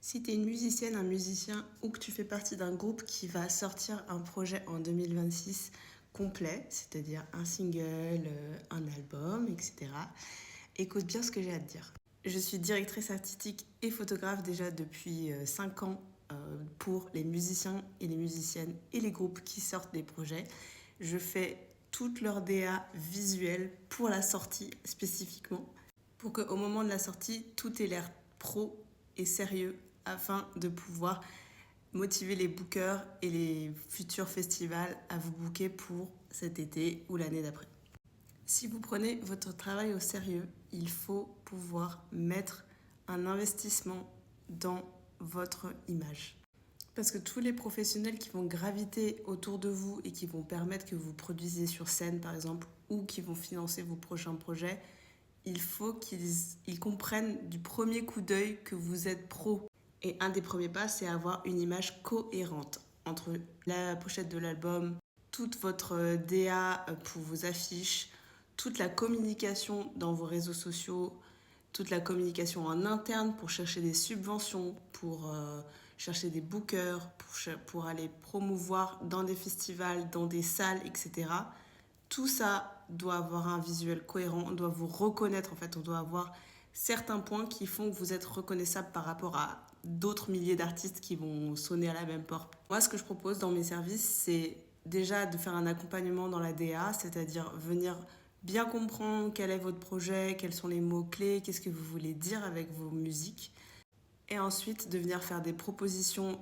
Si tu es une musicienne, un musicien ou que tu fais partie d'un groupe qui va sortir un projet en 2026 complet, c'est-à-dire un single, un album, etc., écoute bien ce que j'ai à te dire. Je suis directrice artistique et photographe déjà depuis 5 ans pour les musiciens et les musiciennes et les groupes qui sortent des projets. Je fais toute leur DA visuelle pour la sortie spécifiquement, pour qu'au moment de la sortie, tout ait l'air pro et sérieux afin de pouvoir motiver les bookers et les futurs festivals à vous booker pour cet été ou l'année d'après. Si vous prenez votre travail au sérieux, il faut pouvoir mettre un investissement dans votre image. Parce que tous les professionnels qui vont graviter autour de vous et qui vont permettre que vous produisiez sur scène par exemple ou qui vont financer vos prochains projets, il faut qu'ils comprennent du premier coup d'œil que vous êtes pro. Et un des premiers pas, c'est avoir une image cohérente entre la pochette de l'album, toute votre DA pour vos affiches, toute la communication dans vos réseaux sociaux, toute la communication en interne pour chercher des subventions, pour chercher des bookers, pour aller promouvoir dans des festivals, dans des salles, etc. Tout ça doit avoir un visuel cohérent, on doit vous reconnaître en fait, on doit avoir certains points qui font que vous êtes reconnaissable par rapport à d'autres milliers d'artistes qui vont sonner à la même porte. Moi, ce que je propose dans mes services, c'est déjà de faire un accompagnement dans la DA, c'est-à-dire venir bien comprendre quel est votre projet, quels sont les mots-clés, qu'est-ce que vous voulez dire avec vos musiques, et ensuite de venir faire des propositions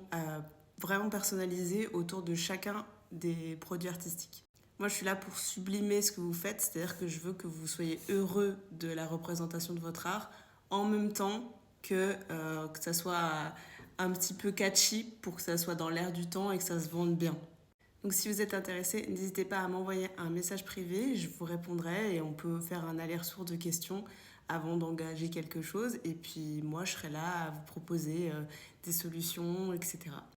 vraiment personnalisées autour de chacun des produits artistiques. Moi, je suis là pour sublimer ce que vous faites, c'est-à-dire que je veux que vous soyez heureux de la représentation de votre art, en même temps que ça soit un petit peu catchy pour que ça soit dans l'air du temps et que ça se vende bien. Donc si vous êtes intéressé, n'hésitez pas à m'envoyer un message privé, je vous répondrai et on peut faire un aller-retour de questions avant d'engager quelque chose. Et puis moi, je serai là à vous proposer des solutions, etc.